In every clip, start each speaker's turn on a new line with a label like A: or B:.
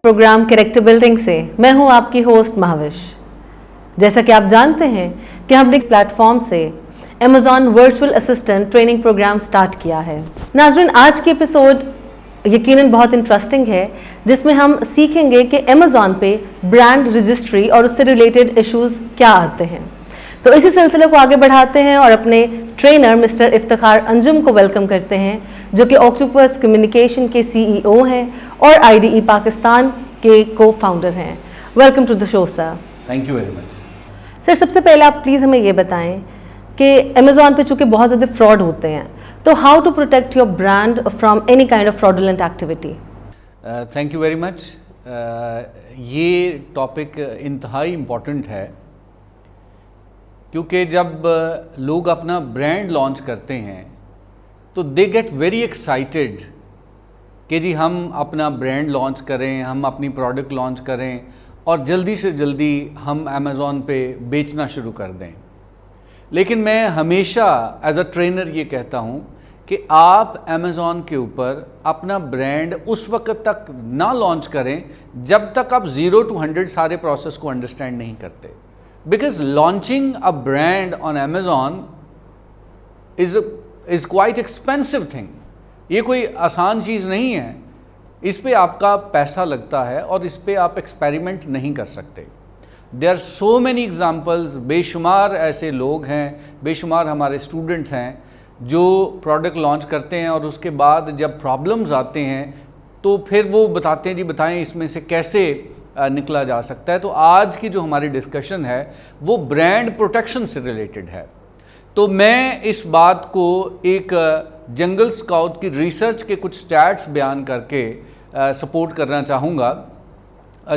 A: Programme character building से मैं हूं आपकी होस्ट महाविश। जैसा कि आप जानते हैं कि हमने इस प्लेटफॉर्म से Amazon virtual assistant training program start किया है। नाज़रीन, आज की एपिसोड यकीनन बहुत इंटरेस्टिंग है, जिसमें हम सीखेंगे कि Amazon पे ब्रांड रजिस्ट्री और उससे रिलेटेड इश्यूज क्या आते हैं। तो इसी सिलसिले को आगे बढ़ाते हैं और अपने ट्रेनर मिस्टर इफ्तिखार अंजुम को वेलकम करते हैं, जो कि ऑक्टोपस कम्युनिकेशन के CEO हैं और IDE पाकिस्तान के को-फाउंडर हैं। Welcome to the show sir.
B: Thank you very much.
A: Sir, सबसे पहले आप प्लीज़ हमें ये बताएं कि Amazon पे चूँकि बहुत ज़्यादा फ्रॉड होते हैं, तो how to protect your brand from any kind of fraudulent activity.
B: Thank you very much. ये टॉपिक इंतहाई इम्पॉर्टेंट है, क्योंकि जब लोग अपना ब्रांड लॉन्च करते हैं तो दे गेट वेरी एक्साइटेड कि जी हम अपना ब्रांड लॉन्च करें, हम अपनी प्रोडक्ट लॉन्च करें और जल्दी से जल्दी हम अमेज़ॉन पे बेचना शुरू कर दें। लेकिन मैं हमेशा एज अ ट्रेनर ये कहता हूँ कि आप अमेज़ॉन के ऊपर अपना ब्रांड उस वक्त तक ना लॉन्च करें जब तक आप 0 to 100 सारे प्रोसेस को अंडरस्टैंड नहीं करते। Because launching a brand on Amazon is quite expensive thing. ये कोई आसान चीज़ नहीं है। इस पे आपका पैसा लगता है और इस पे आप एक्सपेरिमेंट नहीं कर सकते। There are so many examples, बेशुमार ऐसे लोग हैं, बेशुमार हमारे स्टूडेंट्स हैं जो प्रोडक्ट लॉन्च करते हैं और उसके बाद जब प्रॉब्लम्स आते हैं तो फिर वो बताते हैं जी बताएं इसमें से कैसे निकला जा सकता है। तो आज की जो हमारी डिस्कशन है वो ब्रांड प्रोटेक्शन से रिलेटेड है। तो मैं इस बात को एक जंगल स्काउट की रिसर्च के कुछ स्टैट्स बयान करके सपोर्ट करना चाहूँगा।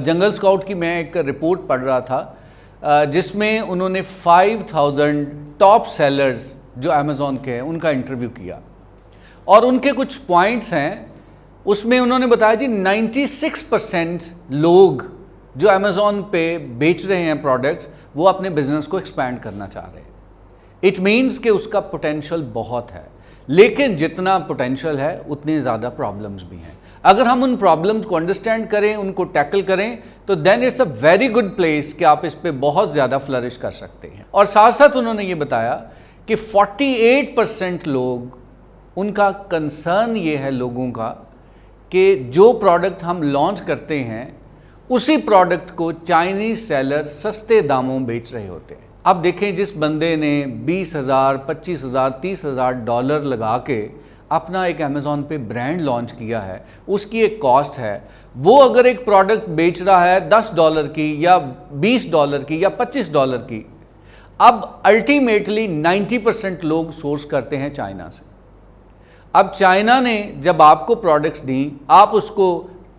B: जंगल स्काउट की मैं एक रिपोर्ट पढ़ रहा था जिसमें उन्होंने 5000 टॉप सेलर्स जो अमेज़ॉन के हैं उनका इंटरव्यू किया और उनके कुछ पॉइंट्स हैं। उसमें उन्होंने बताया जी 96% लोग जो अमेज़ॉन पे बेच रहे हैं प्रोडक्ट्स, वो अपने बिजनेस को एक्सपैंड करना चाह रहे हैं। इट मीन्स कि उसका पोटेंशियल बहुत है, लेकिन जितना पोटेंशियल है उतनी ज़्यादा प्रॉब्लम्स भी हैं। अगर हम उन प्रॉब्लम्स को अंडरस्टैंड करें, उनको टैकल करें, तो then it's a very good place कि आप इस पे बहुत ज़्यादा फ्लरिश कर सकते हैं। और साथ साथ उन्होंने ये बताया कि 48% लोग, उनका कंसर्न ये है लोगों का कि जो प्रोडक्ट हम लॉन्च करते हैं उसी प्रोडक्ट को चाइनीज़ सेलर सस्ते दामों बेच रहे होते हैं। अब देखें, जिस बंदे ने 20,000, 25,000, $30,000 लगा के अपना एक अमेज़ॉन पे ब्रांड लॉन्च किया है, उसकी एक कॉस्ट है। वो अगर एक प्रोडक्ट बेच रहा है $10 की या $20 की या $25 की, अब अल्टीमेटली 90% लोग सोर्स करते हैं चाइना से। अब चाइना ने जब आपको प्रोडक्ट्स दी, आप उसको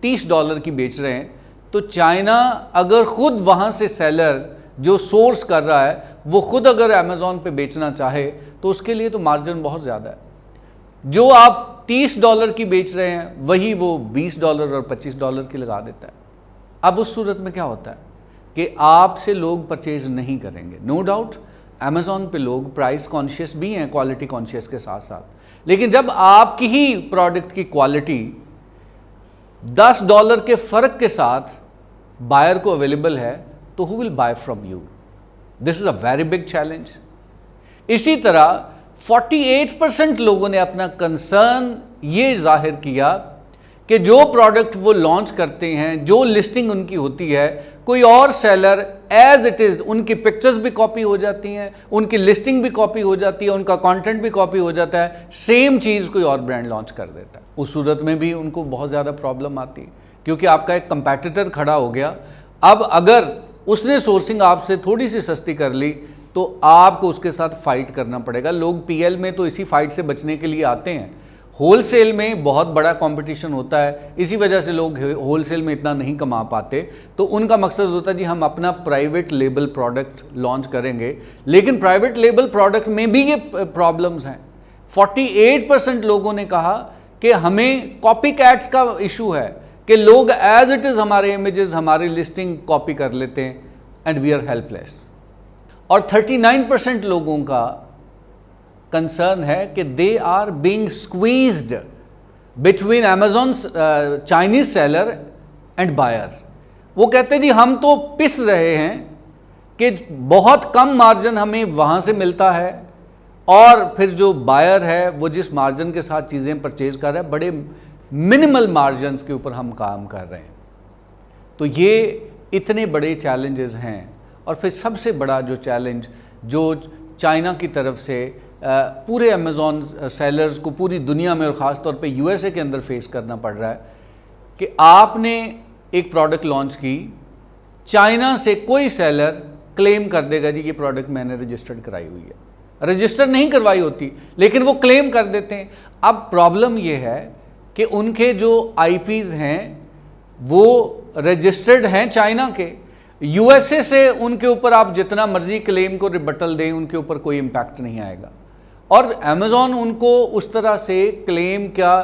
B: $30 की बेच रहे हैं, तो चाइना अगर ख़ुद वहाँ से सेलर जो सोर्स कर रहा है वो ख़ुद अगर अमेज़ॉन पे बेचना चाहे तो उसके लिए तो मार्जिन बहुत ज़्यादा है। जो आप $30 की बेच रहे हैं वही वो $20 और $25 की लगा देता है। अब उस सूरत में क्या होता है कि आपसे लोग परचेज नहीं करेंगे। नो डाउट अमेज़ॉन पे लोग प्राइस कॉन्शियस भी हैं, क्वालिटी कॉन्शियस के साथ साथ, लेकिन जब आपकी ही प्रोडक्ट की क्वालिटी $10 के फ़र्क के साथ बायर को अवेलेबल है तो who will buy from you? This is a very big challenge. इसी तरह 48% लोगों ने अपना कंसर्न ये जाहिर किया कि जो प्रोडक्ट वो लॉन्च करते हैं, जो लिस्टिंग उनकी होती है, कोई और सेलर एज इट इज़, उनकी पिक्चर्स भी कॉपी हो जाती हैं, उनकी लिस्टिंग भी कॉपी हो जाती है, उनका कंटेंट भी कॉपी हो जाता है, सेम चीज़ कोई और ब्रांड लॉन्च कर देता है। उस सूरत में भी उनको बहुत ज़्यादा प्रॉब्लम आती है, क्योंकि आपका एक कंपैटिटर खड़ा हो गया। अब अगर उसने सोर्सिंग आपसे थोड़ी सी सस्ती कर ली तो आपको उसके साथ फाइट करना पड़ेगा। लोग PL में तो इसी फाइट से बचने के लिए आते हैं। होलसेल में बहुत बड़ा कंपटीशन होता है, इसी वजह से लोग होलसेल में इतना नहीं कमा पाते। तो उनका मकसद होता है जी हम अपना प्राइवेट लेबल प्रोडक्ट लॉन्च करेंगे, लेकिन प्राइवेट लेबल प्रोडक्ट में भी ये प्रॉब्लम्स हैं। 48% लोगों ने कहा कि हमें कॉपी कैट्स का इशू है कि लोग एज इट इज़ हमारे इमेजेस, हमारी लिस्टिंग कॉपी कर लेते हैं एंड वी आर हेल्पलेस। और 39% लोगों का कंसर्न है कि they are being squeezed between Amazon's Chinese seller and buyer. वो कहते हैं जी हम तो पिस रहे हैं कि बहुत कम मार्जिन हमें वहाँ से मिलता है और फिर जो बायर है वो जिस मार्जिन के साथ चीज़ें परचेज कर रहा है बड़े मिनिमल मार्जिन्स के ऊपर हम काम कर रहे हैं। तो ये इतने बड़े चैलेंजेस हैं। और फिर सबसे बड़ा जो चैलेंज जो चाइना की तरफ से पूरे अमेज़ॉन सेलर्स को पूरी दुनिया में और ख़ास तौर पे यूएसए के अंदर फेस करना पड़ रहा है कि आपने एक प्रोडक्ट लॉन्च की, चाइना से कोई सेलर क्लेम कर देगा जी ये प्रोडक्ट मैंने रजिस्टर्ड कराई हुई है, रजिस्टर नहीं करवाई होती लेकिन वो क्लेम कर देते हैं। अब प्रॉब्लम ये है कि उनके जो आईपीज़ हैं वो रजिस्टर्ड हैं चाइना के, यूएसए से उनके ऊपर आप जितना मर्जी क्लेम को रिबटल दें उनके ऊपर कोई इम्पैक्ट नहीं आएगा। और अमेज़ॉन उनको उस तरह से क्लेम क्या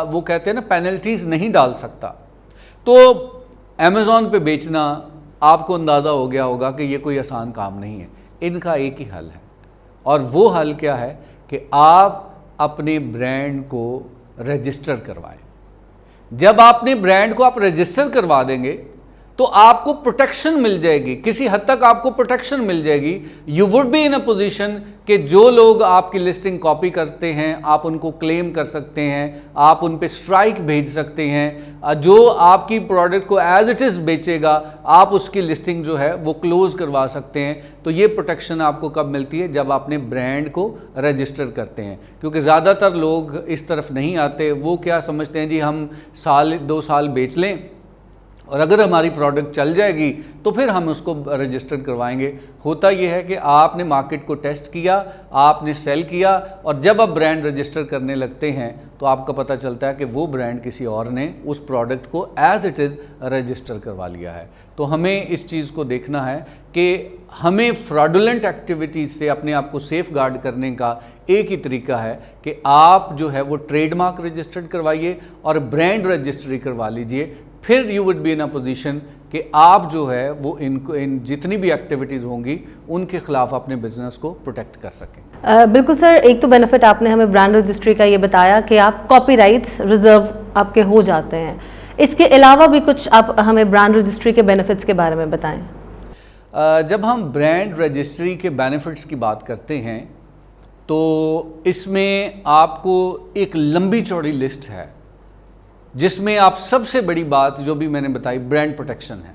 B: वो कहते हैं ना पेनल्टीज़ नहीं डाल सकता। तो अमेज़ॉन पे बेचना आपको अंदाज़ा हो गया होगा कि ये कोई आसान काम नहीं है। इनका एक ही हल है और वो हल क्या है कि आप अपने ब्रांड को रजिस्टर करवाएं। जब आपने ब्रांड को आप रजिस्टर करवा देंगे तो आपको प्रोटेक्शन मिल जाएगी, किसी हद तक आपको प्रोटेक्शन मिल जाएगी। You would be in a position कि जो लोग आपकी लिस्टिंग कॉपी करते हैं आप उनको क्लेम कर सकते हैं, आप उन पे स्ट्राइक भेज सकते हैं, जो आपकी प्रोडक्ट को एज इट इज़ बेचेगा आप उसकी लिस्टिंग जो है वो क्लोज करवा सकते हैं। तो ये प्रोटेक्शन आपको कब मिलती है? जब आपने ब्रांड को रजिस्टर करते हैं। क्योंकि ज़्यादातर लोग इस तरफ नहीं आते, वो क्या समझते हैं जी हम साल 2 साल बेच लें और अगर हमारी प्रोडक्ट चल जाएगी तो फिर हम उसको रजिस्टर करवाएंगे। होता यह है कि आपने मार्केट को टेस्ट किया, आपने सेल किया और जब आप ब्रांड रजिस्टर करने लगते हैं तो आपका पता चलता है कि वो ब्रांड किसी और ने उस प्रोडक्ट को एज इट इज़ रजिस्टर करवा लिया है। तो हमें इस चीज़ को देखना है कि हमें फ्रॉडुलेंट एक्टिविटीज़ से अपने आप को सेफ गार्ड करने का एक ही तरीका है कि आप जो है वो ट्रेडमार्क रजिस्टर्ड करवाइए और ब्रांड रजिस्ट्री करवा लीजिए। फिर you would be in a position कि आप जो है वो इन जितनी भी एक्टिविटीज़ होंगी उनके खिलाफ अपने बिजनेस को प्रोटेक्ट कर सकें।
A: बिल्कुल सर, एक तो बेनिफिट आपने हमें ब्रांड रजिस्ट्री का ये बताया कि आप कॉपीराइट्स रिजर्व आपके हो जाते हैं। इसके अलावा भी कुछ आप हमें ब्रांड रजिस्ट्री के बेनिफिट्स के बारे में बताएं।
B: जब हम ब्रांड रजिस्ट्री के बेनिफिट्स की बात करते हैं तो इसमें आपको एक लंबी चौड़ी लिस्ट है जिसमें आप सबसे बड़ी बात जो भी मैंने बताई ब्रांड प्रोटेक्शन है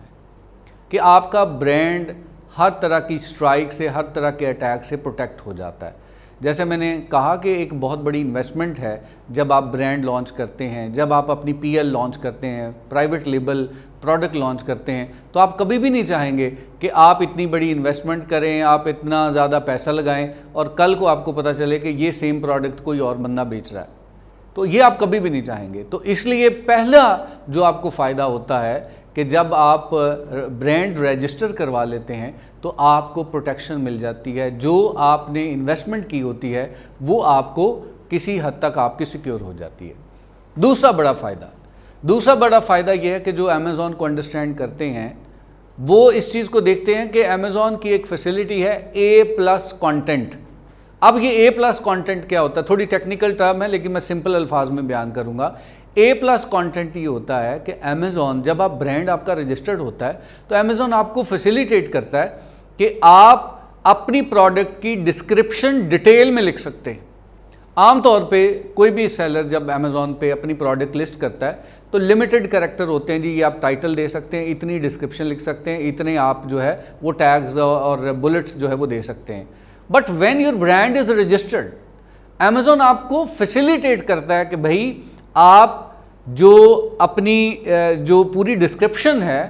B: कि आपका ब्रांड हर तरह की स्ट्राइक से, हर तरह के अटैक से प्रोटेक्ट हो जाता है। जैसे मैंने कहा कि एक बहुत बड़ी इन्वेस्टमेंट है जब आप ब्रांड लॉन्च करते हैं, जब आप अपनी पीएल लॉन्च करते हैं, प्राइवेट लेबल प्रोडक्ट लॉन्च करते हैं, तो आप कभी भी नहीं चाहेंगे कि आप इतनी बड़ी इन्वेस्टमेंट करें, आप इतना ज़्यादा पैसा लगाएं और कल को आपको पता चले कि ये सेम प्रोडक्ट कोई और बंदा बेच रहा है। तो ये आप कभी भी नहीं चाहेंगे। तो इसलिए पहला जो आपको फ़ायदा होता है कि जब आप ब्रांड रजिस्टर करवा लेते हैं तो आपको प्रोटेक्शन मिल जाती है। जो आपने इन्वेस्टमेंट की होती है वो आपको किसी हद तक आपकी सिक्योर हो जाती है। दूसरा बड़ा फ़ायदा यह है कि जो अमेज़ॉन को अंडरस्टैंड करते हैं वो इस चीज़ को देखते हैं कि अमेज़ॉन की एक फैसिलिटी है A+ कंटेंट। अब ये A+ कंटेंट क्या होता है? थोड़ी टेक्निकल टर्म है लेकिन मैं सिंपल अल्फाज में बयान करूंगा। A+ कंटेंट ये होता है कि अमेज़ॉन, जब आप ब्रांड आपका रजिस्टर्ड होता है तो अमेज़ॉन आपको फैसिलिटेट करता है कि आप अपनी प्रोडक्ट की डिस्क्रिप्शन डिटेल में लिख सकते हैं। आमतौर पे कोई भी सेलर जब अमेज़ॉन पे अपनी प्रोडक्ट लिस्ट करता है तो लिमिटेड कैरेक्टर होते हैं जी, ये आप टाइटल दे सकते हैं, इतनी डिस्क्रिप्शन लिख सकते हैं, इतने आप जो है वो टैग्स और बुलेट्स जो है वो दे सकते हैं। But when your brand is registered, Amazon आपको फैसिलिटेट करता है कि भाई आप जो अपनी जो पूरी डिस्क्रिप्शन है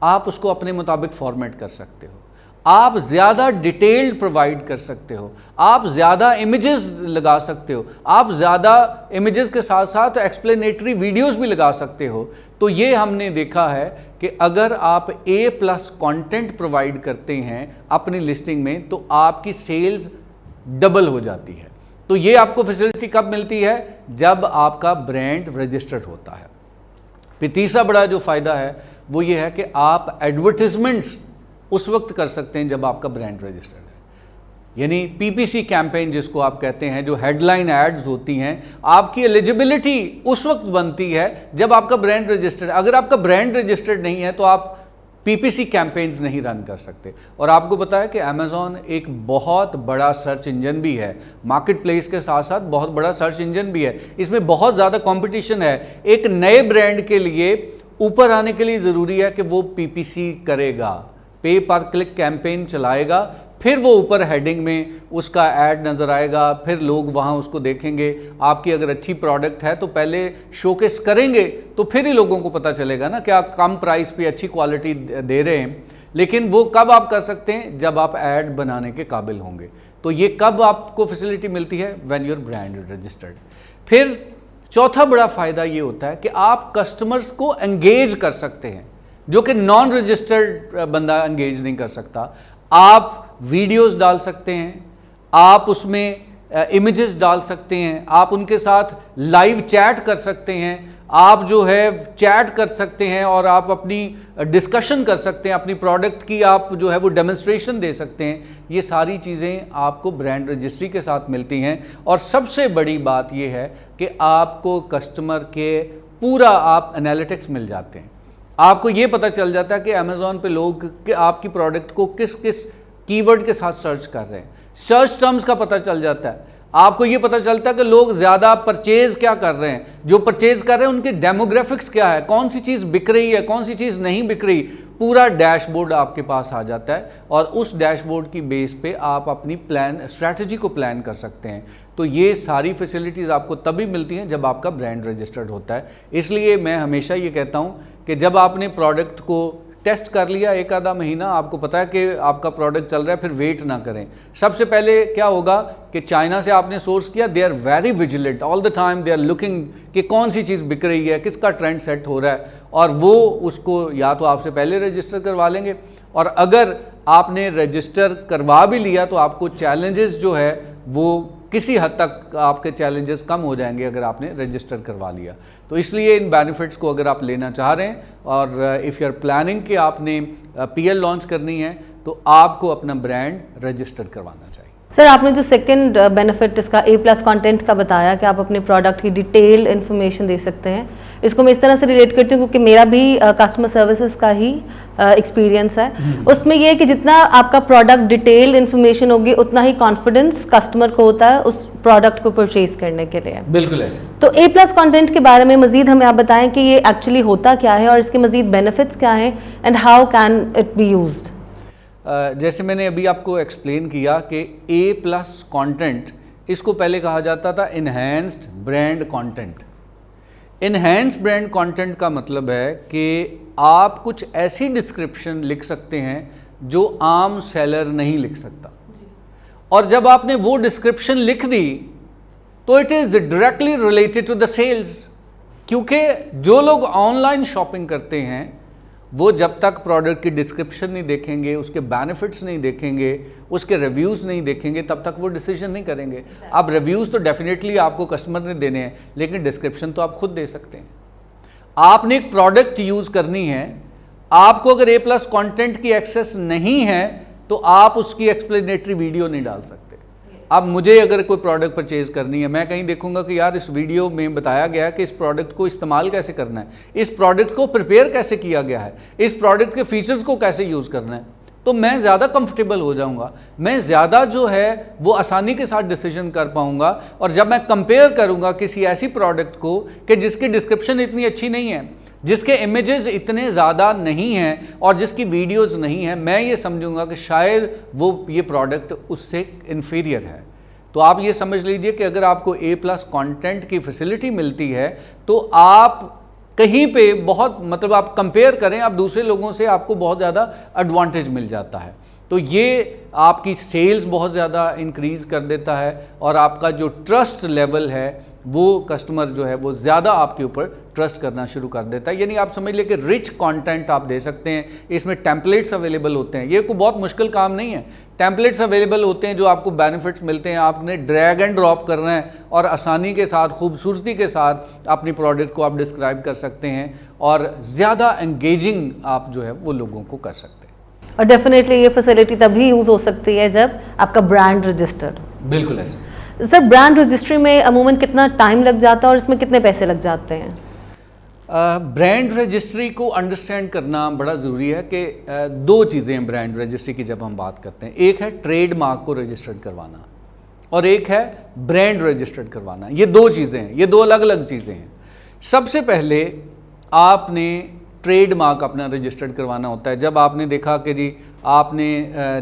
B: आप उसको अपने मुताबिक फॉर्मेट कर सकते हो, आप ज़्यादा डिटेल्ड प्रोवाइड कर सकते हो, आप ज़्यादा इमेजेस लगा सकते हो, आप ज़्यादा इमेजेस के साथ साथ एक्सप्लेनेटरी वीडियोस भी लगा सकते हो। तो ये हमने देखा है कि अगर आप A+ कंटेंट प्रोवाइड करते हैं अपनी लिस्टिंग में तो आपकी सेल्स डबल हो जाती है। तो ये आपको फैसिलिटी कब मिलती है? जब आपका ब्रांड रजिस्टर्ड होता है। फिर तीसरा बड़ा जो फ़ायदा है वो ये है कि आप एडवर्टिजमेंट्स उस वक्त कर सकते हैं जब आपका ब्रांड रजिस्टर्ड है। यानी पीपीसी कैंपेन जिसको आप कहते हैं, जो हेडलाइन एड्स होती हैं, आपकी एलिजिबिलिटी उस वक्त बनती है जब आपका ब्रांड रजिस्टर्ड। अगर आपका ब्रांड रजिस्टर्ड नहीं है तो आप पीपीसी कैंपेन्स नहीं रन कर सकते। और आपको पता है कि अमेज़ॉन एक बहुत बड़ा सर्च इंजन भी है, मार्केट प्लेस के साथ साथ बहुत बड़ा सर्च इंजन भी है। इसमें बहुत ज़्यादा कंपटीशन है। एक नए ब्रांड के लिए ऊपर आने के लिए ज़रूरी है कि वो पीपीसी करेगा, पे पर क्लिक कैंपेन चलाएगा, फिर वो ऊपर हेडिंग में उसका ऐड नज़र आएगा, फिर लोग वहाँ उसको देखेंगे। आपकी अगर अच्छी प्रोडक्ट है तो पहले शोकेस करेंगे तो फिर ही लोगों को पता चलेगा ना कि आप कम प्राइस पे अच्छी क्वालिटी दे रहे हैं। लेकिन वो कब आप कर सकते हैं? जब आप ऐड बनाने के काबिल होंगे। तो ये कब आपको फैसिलिटी मिलती है? When your brand registered. फिर चौथा बड़ा फ़ायदा ये होता है कि आप कस्टमर्स को एंगेज कर सकते हैं, जो कि नॉन रजिस्टर्ड बंदा एंगेज नहीं कर सकता। आप वीडियोस डाल सकते हैं, आप उसमें इमेजेस डाल सकते हैं, आप उनके साथ लाइव चैट कर सकते हैं, आप जो है चैट कर सकते हैं और आप अपनी डिस्कशन कर सकते हैं, अपनी प्रोडक्ट की आप जो है वो डेमोन्स्ट्रेशन दे सकते हैं। ये सारी चीज़ें आपको ब्रांड रजिस्ट्री के साथ मिलती हैं। और सबसे बड़ी बात ये है कि आपको कस्टमर के पूरा आप एनालिटिक्स मिल जाते हैं। आपको ये पता चल जाता है कि अमेज़ॉन पे लोग कि आपकी प्रोडक्ट को किस किस कीवर्ड के साथ सर्च कर रहे हैं, सर्च टर्म्स का पता चल जाता है। आपको ये पता चलता है कि लोग ज़्यादा परचेज क्या कर रहे हैं, जो परचेज कर रहे हैं उनके डेमोग्राफिक्स क्या है, कौन सी चीज़ बिक रही है, कौन सी चीज़ नहीं बिक रही। पूरा डैशबोर्ड आपके पास आ जाता है और उस डैशबोर्ड की बेस पे आप अपनी स्ट्रैटेजी को प्लान कर सकते हैं। तो ये सारी फैसिलिटीज़ आपको तभी मिलती हैं जब आपका ब्रांड रजिस्टर्ड होता है। इसलिए मैं हमेशा ये कहता हूँ कि जब आपने प्रोडक्ट को टेस्ट कर लिया एक आधा महीना, आपको पता है कि आपका प्रोडक्ट चल रहा है, फिर वेट ना करें। सबसे पहले क्या होगा कि चाइना से आपने सोर्स किया, they are very vigilant all the time, they are looking कि कौन सी चीज़ बिक रही है, किसका ट्रेंड सेट हो रहा है, और वो उसको या तो आपसे पहले रजिस्टर करवा लेंगे, और अगर आपने रजिस्टर करवा भी लिया तो आपको चैलेंजेस जो है वो किसी हद तक आपके चैलेंजेस कम हो जाएंगे अगर आपने रजिस्टर करवा लिया। तो इसलिए इन बेनिफिट्स को अगर आप लेना चाह रहे हैं और इफ़ यू आर प्लानिंग कि आपने पीएल लॉन्च करनी है तो आपको अपना ब्रांड रजिस्टर करवाना चाहिए।
A: सर, आपने जो सेकंड बेनिफिट इसका A+ कंटेंट का बताया कि आप अपने प्रोडक्ट की डिटेल इन्फॉर्मेशन दे सकते हैं, इसको मैं इस तरह से रिलेट करती हूँ क्योंकि मेरा भी कस्टमर सर्विसेज का ही एक्सपीरियंस है। उसमें ये है कि जितना आपका प्रोडक्ट डिटेल इन्फॉर्मेशन होगी उतना ही कॉन्फिडेंस कस्टमर को होता है उस प्रोडक्ट को परचेज करने के लिए।
B: बिल्कुल ऐसे।
A: तो A+ कंटेंट के बारे में मजीद हमें आप बताएं कि ये एक्चुअली होता क्या है और इसके मजीद बेनिफिट्स क्या हैं and how can it be used.
B: जैसे मैंने अभी आपको एक्सप्लेन किया कि A+ कंटेंट, इसको पहले कहा जाता था enhanced brand content. Enhanced brand content का मतलब है कि आप कुछ ऐसी डिस्क्रिप्शन लिख सकते हैं जो आम सेलर नहीं लिख सकता, और जब आपने वो डिस्क्रिप्शन लिख दी तो it is directly related to the sales. क्योंकि जो लोग ऑनलाइन शॉपिंग करते हैं वो जब तक प्रोडक्ट की डिस्क्रिप्शन नहीं देखेंगे, उसके बेनिफिट्स नहीं देखेंगे, उसके रिव्यूज़ नहीं देखेंगे, तब तक वो डिसीजन नहीं करेंगे। अब रिव्यूज़ तो डेफिनेटली आपको कस्टमर ने देने हैं, लेकिन डिस्क्रिप्शन तो आप खुद दे सकते हैं। आपने एक प्रोडक्ट यूज़ करनी है, आपको अगर A+ कंटेंट की एक्सेस नहीं है तो आप उसकी एक्सप्लेनेटरी वीडियो नहीं डाल सकते। अब मुझे अगर कोई प्रोडक्ट परचेज करनी है, मैं कहीं देखूंगा कि यार इस वीडियो में बताया गया है कि इस प्रोडक्ट को इस्तेमाल कैसे करना है, इस प्रोडक्ट को प्रिपेयर कैसे किया गया है, इस प्रोडक्ट के फीचर्स को कैसे यूज़ करना है, तो मैं ज़्यादा कंफर्टेबल हो जाऊंगा, मैं ज़्यादा जो है वो आसानी के साथ डिसीजन कर पाऊंगा। और जब मैं कंपेयर करूंगा किसी ऐसी प्रोडक्ट को कि जिसकी डिस्क्रिप्शन इतनी अच्छी नहीं है, जिसके इमेजेस इतने ज़्यादा नहीं हैं और जिसकी वीडियोस नहीं हैं, मैं ये समझूंगा कि शायद वो ये प्रोडक्ट उससे इन्फीरियर है। तो आप ये समझ लीजिए कि अगर आपको A+ कंटेंट की फैसिलिटी मिलती है तो आप कहीं पे बहुत मतलब आप कंपेयर करें, आप दूसरे लोगों से आपको बहुत ज़्यादा एडवांटेज मिल जाता है। तो ये आपकी सेल्स बहुत ज़्यादा इंक्रीज़ कर देता है और आपका जो ट्रस्ट लेवल है वो कस्टमर जो है वो ज़्यादा आपके ऊपर ट्रस्ट करना शुरू कर देता है। यानी आप समझ लीजिए कि रिच कंटेंट आप दे सकते हैं, इसमें टेम्पलेट्स अवेलेबल होते हैं, ये कोई बहुत मुश्किल काम नहीं है। टेम्पलेट्स अवेलेबल होते हैं जो आपको बेनिफिट्स मिलते हैं, आपने ड्रैग एंड ड्रॉप करना है और आसानी के साथ, खूबसूरती के साथ अपनी प्रोडक्ट को आप डिस्क्राइब कर सकते हैं और ज़्यादा एंगेजिंग आप जो है वो लोगों को कर सकते हैं।
A: और डेफिनेटली ये फैसिलिटी तभी यूज़ हो सकती है जब आपका ब्रांड रजिस्टर्ड।
B: बिल्कुल ऐसे।
A: सर, ब्रांड रजिस्ट्री में अमूमन कितना टाइम लग जाता है और इसमें कितने पैसे लग जाते हैं?
B: ब्रांड रजिस्ट्री को अंडरस्टैंड करना बड़ा ज़रूरी है कि दो चीज़ें हैं ब्रांड रजिस्ट्री की जब हम बात करते हैं। एक है ट्रेडमार्क को रजिस्टर्ड करवाना और एक है ब्रांड रजिस्टर्ड करवाना। ये दो चीज़ें हैं, ये दो अलग अलग चीज़ें हैं। सबसे पहले आपने ट्रेडमार्क अपना रजिस्टर्ड करवाना होता है। जब आपने देखा कि जी आपने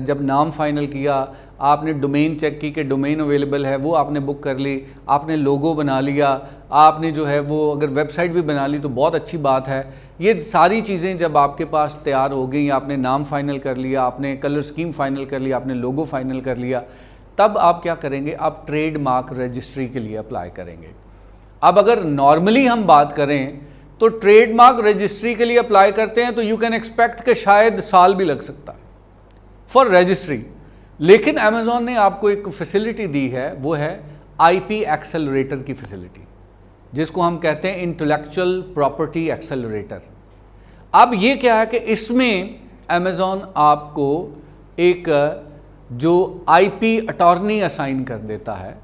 B: जब नाम फाइनल किया, आपने डोमेन चेक की कि डोमेन अवेलेबल है, वो आपने बुक कर ली, आपने लोगो बना लिया, आपने जो है वो अगर वेबसाइट भी बना ली तो बहुत अच्छी बात है। ये सारी चीज़ें जब आपके पास तैयार हो गई, आपने नाम फाइनल कर लिया, आपने कलर स्कीम फाइनल कर लिया, आपने लोगो फाइनल कर लिया, तब आप क्या करेंगे, आप ट्रेडमार्क रजिस्ट्री के लिए अप्लाई करेंगे। अब अगर नॉर्मली हम बात करें तो ट्रेडमार्क रजिस्ट्री के लिए अप्लाई करते हैं तो यू कैन एक्सपेक्ट कि शायद साल भी लग सकता है फॉर रजिस्ट्री। लेकिन अमेज़ॉन ने आपको एक फैसिलिटी दी है, वो है IP एक्सेलरेटर की फैसिलिटी, जिसको हम कहते हैं इंटेलेक्चुअल प्रॉपर्टी एक्सेलरेटर। अब ये क्या है कि इसमें अमेज़ॉन आपको एक जो IP अटॉर्नी असाइन कर देता है,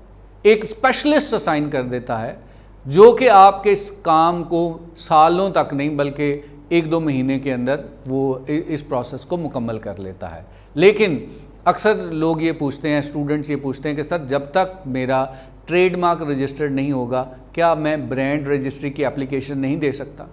B: एक स्पेशलिस्ट असाइन कर देता है, जो कि आपके इस काम को सालों तक नहीं बल्कि 1-2 महीने के अंदर वो इस प्रोसेस को मुकम्मल कर लेता है। लेकिन अक्सर लोग ये पूछते हैं, स्टूडेंट्स ये पूछते हैं कि सर जब तक मेरा ट्रेडमार्क रजिस्टर्ड नहीं होगा क्या मैं ब्रांड रजिस्ट्री की एप्लीकेशन नहीं दे सकता?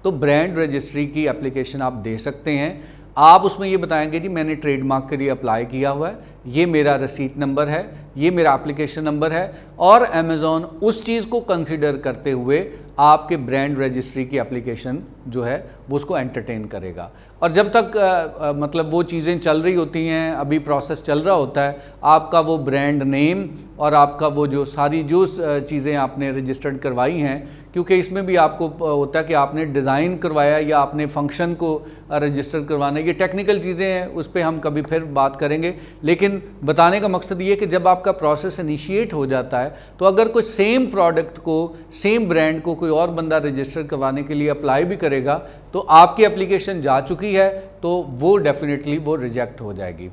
B: तो ब्रांड रजिस्ट्री की एप्लीकेशन आप दे सकते हैं। आप उसमें ये बताएंगे जी मैंने ट्रेडमार्क के लिए अप्लाई किया हुआ है, ये मेरा रसीट नंबर है, ये मेरा एप्लीकेशन नंबर है, और अमेज़ॉन उस चीज़ को कंसिडर करते हुए आपके ब्रांड रजिस्ट्री की एप्लीकेशन जो है वो उसको एंटरटेन करेगा। और जब तक मतलब वो चीज़ें चल रही होती हैं, अभी प्रोसेस चल रहा होता है, आपका वो ब्रांड नेम और आपका वो जो सारी जो चीज़ें आपने रजिस्टर्ड करवाई हैं, क्योंकि इसमें भी आपको होता है कि आपने डिज़ाइन करवाया या आपने फंक्शन को रजिस्टर करवाना, ये टेक्निकल चीज़ें हैं, उस पर हम कभी फिर बात करेंगे। लेकिन बताने का मकसद ये है कि जब आपका प्रोसेस इनिशिएट हो जाता है तो अगर कोई सेम प्रोडक्ट को, सेम ब्रांड को कोई और बंदा रजिस्टर करवाने के लिए अप्लाई भी करेगा तो आपकी एप्लीकेशन जा चुकी है तो वो डेफिनेटली वो रिजेक्ट हो जाएगी।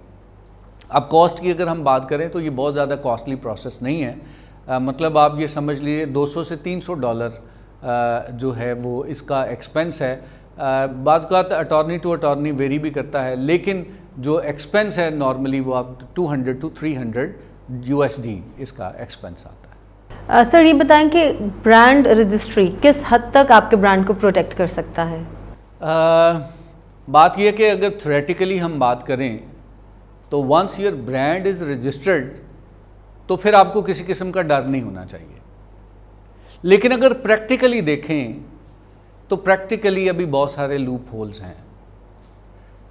B: अब कॉस्ट की अगर हम बात करें तो ये बहुत ज़्यादा कॉस्टली प्रोसेस नहीं है। मतलब आप ये समझ लीजिए $200 से $300 जो है वो इसका एक्सपेंस है। बात का अटॉर्नी टू अटॉर्नी वेरी भी करता है, लेकिन जो एक्सपेंस है नॉर्मली वो आप 200 to 300 USD इसका एक्सपेंस आता है।
A: सर ये बताएं कि ब्रांड रजिस्ट्री किस हद तक आपके ब्रांड को प्रोटेक्ट कर सकता है?
B: बात यह कि अगर थ्योरेटिकली हम बात करें तो once your brand is registered तो फिर आपको किसी किस्म का डर नहीं होना चाहिए। लेकिन अगर प्रैक्टिकली देखें तो प्रैक्टिकली अभी बहुत सारे लूप होल्स हैं।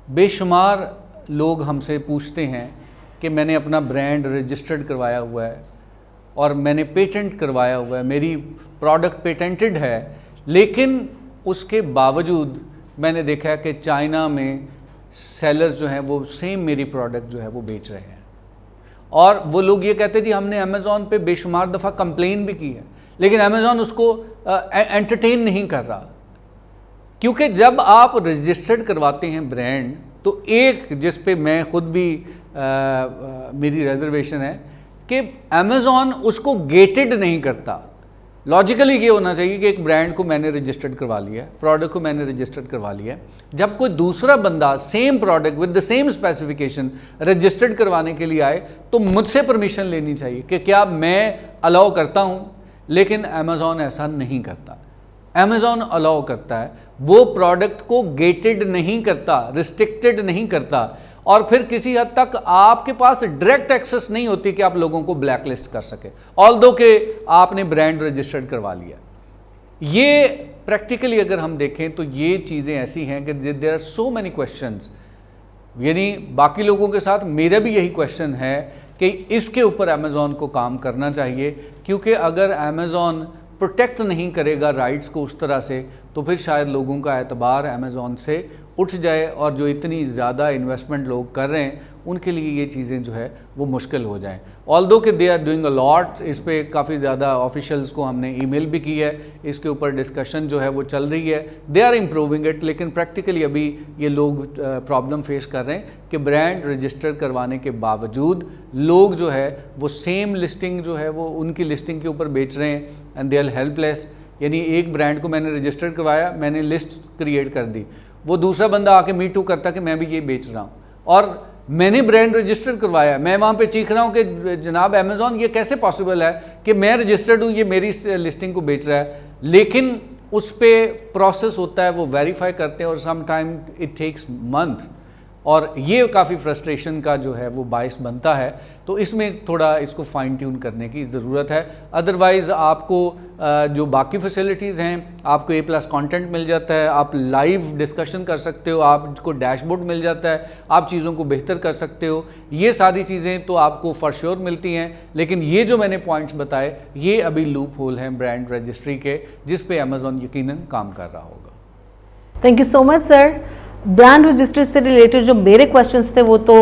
B: बेशुमार लोग हमसे पूछते हैं कि मैंने अपना ब्रांड रजिस्टर्ड करवाया हुआ है और मैंने पेटेंट करवाया हुआ है, मेरी प्रोडक्ट पेटेंटेड है, लेकिन उसके बावजूद मैंने देखा है कि चाइना में सेलर्स जो हैं वो सेम मेरी प्रोडक्ट जो है वो बेच रहे हैं। और वो लोग ये कहते हैं जी हमने अमेज़ॉन पे बेशुमार दफ़ा कंप्लेन भी की है, लेकिन अमेज़ॉन उसको एंटरटेन नहीं कर रहा। क्योंकि जब आप रजिस्टर्ड करवाते हैं ब्रांड तो एक जिस पे मैं खुद भी मेरी रिजर्वेशन है कि अमेज़ॉन उसको गेटेड नहीं करता। लॉजिकली ये होना चाहिए कि एक ब्रांड को मैंने रजिस्टर्ड करवा लिया है, प्रोडक्ट को मैंने रजिस्टर्ड करवा लिया है, जब कोई दूसरा बंदा same product with the same specification registered करवाने के लिए आए तो मुझसे परमिशन लेनी चाहिए कि क्या मैं अलाउ करता हूँ। लेकिन अमेज़ॉन ऐसा नहीं करता। अमेज़ॉन अलाउ करता है, वो प्रोडक्ट को गेटेड नहीं करता, रिस्ट्रिक्टेड नहीं करता, और फिर किसी हद तक आपके पास डायरेक्ट एक्सेस नहीं होती कि आप लोगों को ब्लैक लिस्ट कर सके, ऑल्दो के आपने ब्रांड रजिस्टर्ड करवा लिया। ये प्रैक्टिकली अगर हम देखें तो ये चीज़ें ऐसी हैं कि there are so many questions. यानी बाकी लोगों के साथ मेरा भी यही क्वेश्चन है कि इसके ऊपर अमेज़ॉन को काम करना चाहिए, क्योंकि अगर अमेज़ॉन प्रोटेक्ट नहीं करेगा राइट्स को उस तरह से, तो फिर शायद लोगों का एतबार अमेज़ॉन से उठ जाए और जो इतनी ज़्यादा इन्वेस्टमेंट लोग कर रहे हैं उनके लिए ये चीज़ें जो है वो मुश्किल हो जाएं। ऑल्दो कि they are doing a lot, इस पे काफ़ी ज़्यादा ऑफिशियल्स को हमने ईमेल भी की है, इसके ऊपर डिस्कशन जो है वो चल रही है, दे आर इम्प्रूविंग इट, लेकिन प्रैक्टिकली अभी ये लोग प्रॉब्लम फेस कर रहे हैं कि ब्रांड रजिस्टर करवाने के बावजूद लोग जो है वो सेम लिस्टिंग जो है वो उनकी लिस्टिंग के ऊपर बेच रहे हैं एंड दे आर हेल्पलेस। यानी एक ब्रांड को मैंने रजिस्टर करवाया, मैंने लिस्ट क्रिएट कर दी, वो दूसरा बंदा आके मी टू करता कि मैं भी ये बेच रहा हूँ, और मैंने ब्रांड रजिस्टर करवाया, मैं वहाँ पे चीख रहा हूँ कि जनाब अमेज़ॉन ये कैसे पॉसिबल है कि मैं रजिस्टर्ड हूँ, ये मेरी लिस्टिंग को बेच रहा है, लेकिन उस पर प्रोसेस होता है, वो वेरीफाई करते हैं और some time it takes month, और ये काफ़ी फ्रस्ट्रेशन का जो है वो बायस बनता है। तो इसमें थोड़ा इसको फाइन ट्यून करने की ज़रूरत है। अदरवाइज़ आपको जो बाकी फैसिलिटीज़ हैं, आपको A+ कंटेंट मिल जाता है, आप लाइव डिस्कशन कर सकते हो, आपको डैशबोर्ड मिल जाता है, आप चीज़ों को बेहतर कर सकते हो, ये सारी चीज़ें तो आपको फॉर श्योर मिलती हैं। लेकिन ये जो मैंने पॉइंट्स बताए ये अभी लूप होल हैं ब्रांड रजिस्ट्री के, जिस पे अमेज़ॉन यकीनन काम कर रहा होगा।
A: Thank you so much sir. Brand registry से रिलेटेड जो मेरे क्वेश्चंस थे वो तो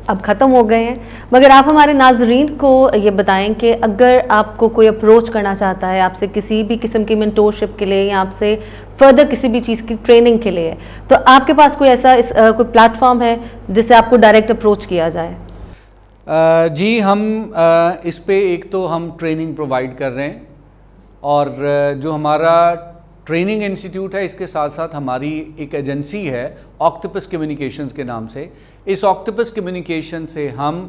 A: अब ख़त्म हो गए हैं, मगर आप हमारे नाजरीन को ये बताएं कि अगर आपको कोई अप्रोच करना चाहता है आपसे किसी भी किस्म की मेंटोरशिप के लिए या आपसे फर्दर किसी भी चीज़ की ट्रेनिंग के लिए, तो आपके पास कोई ऐसा कोई प्लेटफॉर्म है जिससे आपको डायरेक्ट अप्रोच किया जाए?
B: जी, हम इस पे एक तो हम ट्रेनिंग प्रोवाइड कर रहे हैं, और जो हमारा ट्रेनिंग इंस्टीट्यूट है इसके साथ साथ हमारी एक एजेंसी है ऑक्टोपस कम्युनिकेशंस के नाम से। इस ऑक्टोपस कम्युनिकेशन से हम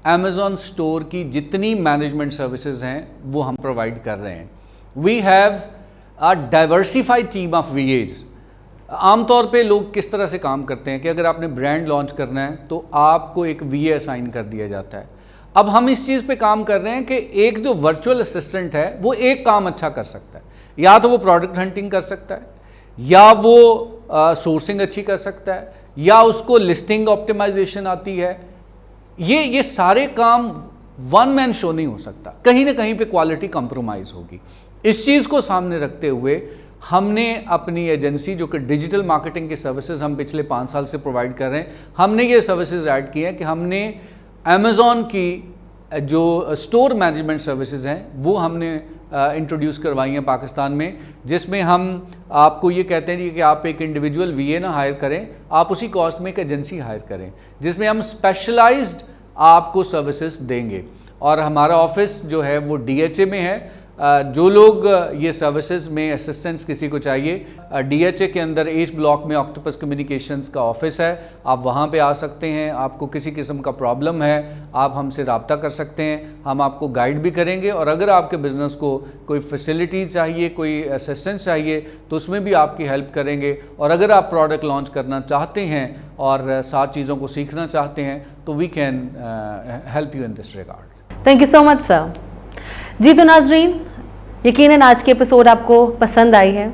B: अमेज़ॉन स्टोर की जितनी मैनेजमेंट सर्विसेज हैं वो हम प्रोवाइड कर रहे हैं। We have a diversified team of VAs। आमतौर पे लोग किस तरह से काम करते हैं कि अगर आपने ब्रांड लॉन्च करना है तो आपको एक VA असाइन कर दिया जाता है। अब हम इस चीज़ पे काम कर रहे हैं कि एक जो वर्चुअल असिस्टेंट है वो एक काम अच्छा कर सकता है, या तो वो प्रोडक्ट हंटिंग कर सकता है, या वो सोर्सिंग अच्छी कर सकता है, या उसको लिस्टिंग ऑप्टिमाइजेशन आती है। ये सारे काम वन मैन शो नहीं हो सकता, कहीं ना कहीं पे क्वालिटी कंप्रोमाइज़ होगी। इस चीज़ को सामने रखते हुए हमने अपनी एजेंसी, जो कि डिजिटल मार्केटिंग की सर्विसेज हम पिछले 5 साल से प्रोवाइड कर रहे हैं, हमने ये सर्विसेज ऐड की हैं कि हमने अमेज़ॉन की जो स्टोर मैनेजमेंट सर्विसेज हैं वो हमने इंट्रोड्यूस करवाई हैं पाकिस्तान में, जिसमें हम आपको ये कहते हैं कि आप एक इंडिविजुअल VA ना हायर करें, आप उसी कॉस्ट में एक एजेंसी हायर करें जिसमें हम स्पेशलाइज्ड आपको सर्विसेज देंगे। और हमारा ऑफिस जो है वो DHA में है। जो लोग ये सर्विसेज में असिस्टेंस किसी को चाहिए, DHA के अंदर H ब्लॉक में ऑक्टोपस कम्युनिकेशंस का ऑफिस है, आप वहाँ पे आ सकते हैं। आपको किसी किस्म का प्रॉब्लम है आप हमसे रब्ता कर सकते हैं, हम आपको गाइड भी करेंगे, और अगर आपके बिज़नेस को कोई फैसिलिटी चाहिए, कोई असिस्टेंस चाहिए तो उसमें भी आपकी हेल्प करेंगे। और अगर आप प्रोडक्ट लॉन्च करना चाहते हैं और 7 चीज़ों को सीखना चाहते हैं तो we can help you in this regard.
A: Thank you so much sir. जी तो नाजरीन, यकीनन आज की एपिसोड आपको पसंद आई है।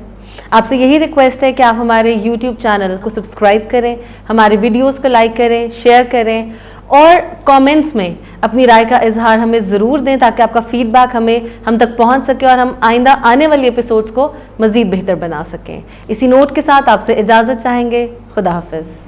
A: आपसे यही रिक्वेस्ट है कि आप हमारे YouTube चैनल को सब्सक्राइब करें, हमारे वीडियोस को लाइक करें, शेयर करें, और कमेंट्स में अपनी राय का इजहार हमें ज़रूर दें ताकि आपका फीडबैक हम तक पहुंच सके और हम आइंदा आने वाली एपिसोड्स को मज़ीद बेहतर बना सकें। इसी नोट के साथ आपसे इजाज़त चाहेंगे। खुदा हाफिज़।